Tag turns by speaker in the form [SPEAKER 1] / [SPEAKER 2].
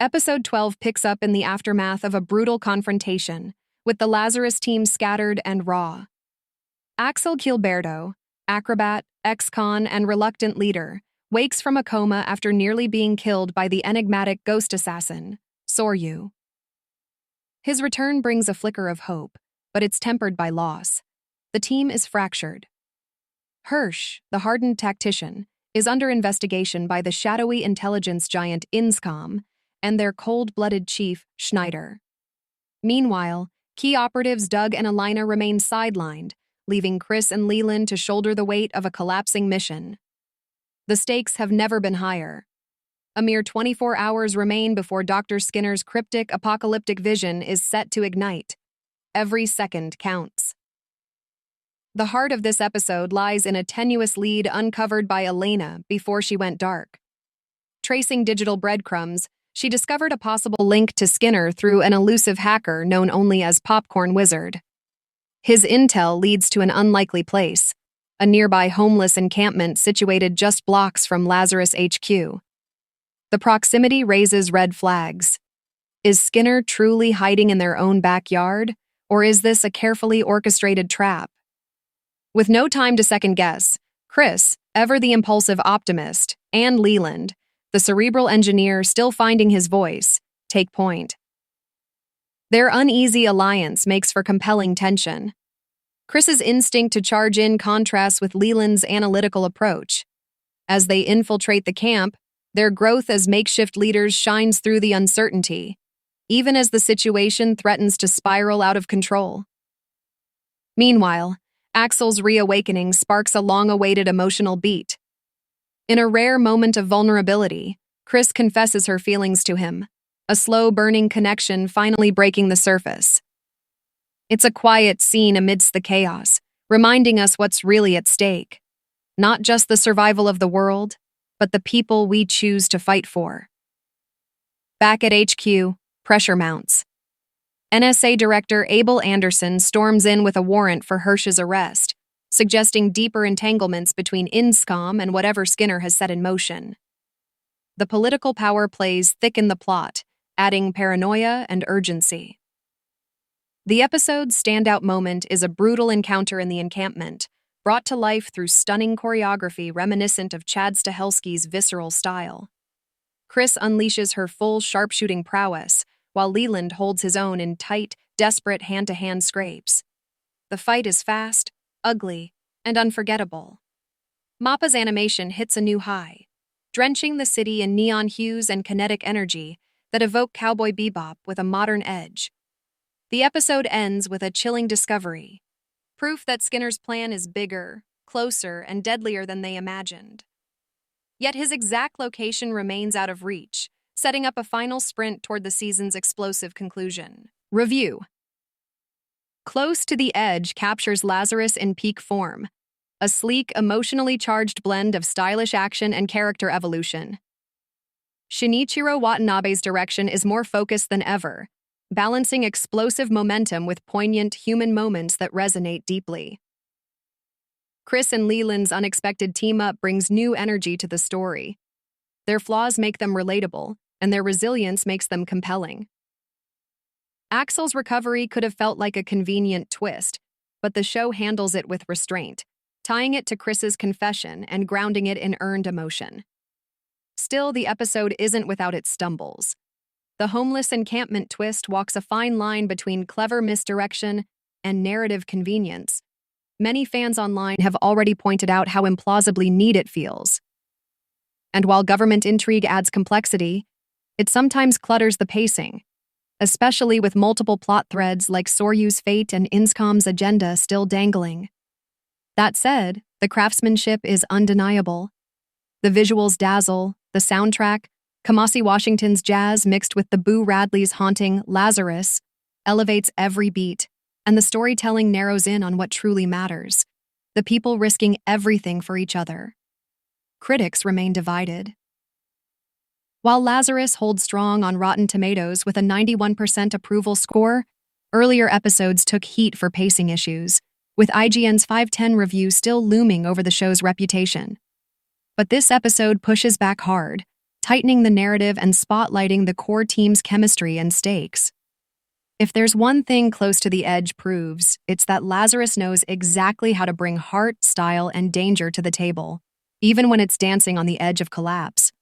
[SPEAKER 1] Episode 12 picks up in the aftermath of a brutal confrontation, with the Lazarus team scattered and raw. Axel Gilberto, acrobat, ex-con, and reluctant leader, wakes from a coma after nearly being killed by the enigmatic ghost assassin, Soryu. His return brings a flicker of hope, but it's tempered by loss. The team is fractured. Hirsch, the hardened tactician, is under investigation by the shadowy intelligence giant Inscom and their cold-blooded chief, Schneider. Meanwhile, key operatives Doug and Alina remain sidelined, leaving Chris and Leland to shoulder the weight of a collapsing mission. The stakes have never been higher. A mere 24 hours remain before Dr. Skinner's cryptic apocalyptic vision is set to ignite. Every second counts. The heart of this episode lies in a tenuous lead uncovered by Elena before she went dark. Tracing digital breadcrumbs, she discovered a possible link to Skinner through an elusive hacker known only as Popcorn Wizard. His intel leads to an unlikely place, a nearby homeless encampment situated just blocks from Lazarus HQ. The proximity raises red flags. Is Skinner truly hiding in their own backyard, or is this a carefully orchestrated trap? With no time to second guess, Chris, ever the impulsive optimist, and Leland, the cerebral engineer still finding his voice, take point. Their uneasy alliance makes for compelling tension. Chris's instinct to charge in contrasts with Leland's analytical approach. As they infiltrate the camp, their growth as makeshift leaders shines through the uncertainty, even as the situation threatens to spiral out of control. Meanwhile, Axel's reawakening sparks a long-awaited emotional beat. In a rare moment of vulnerability, Chris confesses her feelings to him, a slow-burning connection finally breaking the surface. It's a quiet scene amidst the chaos, reminding us what's really at stake. Not just the survival of the world, but the people we choose to fight for. Back at HQ, pressure mounts. NSA Director Abel Anderson storms in with a warrant for Hirsch's arrest, suggesting deeper entanglements between Inscom and whatever Skinner has set in motion. The political power plays thicken the plot, adding paranoia and urgency. The episode's standout moment is a brutal encounter in the encampment, brought to life through stunning choreography reminiscent of Chad Stahelski's visceral style. Chris unleashes her full sharpshooting prowess, while Leland holds his own in tight, desperate hand-to-hand scrapes. The fight is fast, ugly, and unforgettable. Mappa's animation hits a new high, drenching the city in neon hues and kinetic energy that evoke Cowboy Bebop with a modern edge. The episode ends with a chilling discovery, proof that Skinner's plan is bigger, closer, and deadlier than they imagined. Yet his exact location remains out of reach, setting up a final sprint toward the season's explosive conclusion. Review. Close to the Edge captures Lazarus in peak form, a sleek, emotionally charged blend of stylish action and character evolution. Shinichiro Watanabe's direction is more focused than ever, balancing explosive momentum with poignant human moments that resonate deeply. Chris and Leland's unexpected team-up brings new energy to the story. Their flaws make them relatable, and their resilience makes them compelling. Axel's recovery could have felt like a convenient twist, but the show handles it with restraint, tying it to Chris's confession and grounding it in earned emotion. Still, the episode isn't without its stumbles. The homeless encampment twist walks a fine line between clever misdirection and narrative convenience. Many fans online have already pointed out how implausibly neat it feels. And while government intrigue adds complexity, it sometimes clutters the pacing, especially with multiple plot threads like Soryu's fate and Inscom's agenda still dangling. That said, the craftsmanship is undeniable. The visuals dazzle, the soundtrack, Kamasi Washington's jazz mixed with the Boo Radley's haunting Lazarus, elevates every beat, and the storytelling narrows in on what truly matters, the people risking everything for each other. Critics remain divided. While Lazarus holds strong on Rotten Tomatoes with a 91% approval score, earlier episodes took heat for pacing issues, with IGN's 5/10 review still looming over the show's reputation. But this episode pushes back hard, tightening the narrative and spotlighting the core team's chemistry and stakes. If there's one thing Close to the Edge proves, it's that Lazarus knows exactly how to bring heart, style, and danger to the table, even when it's dancing on the edge of collapse.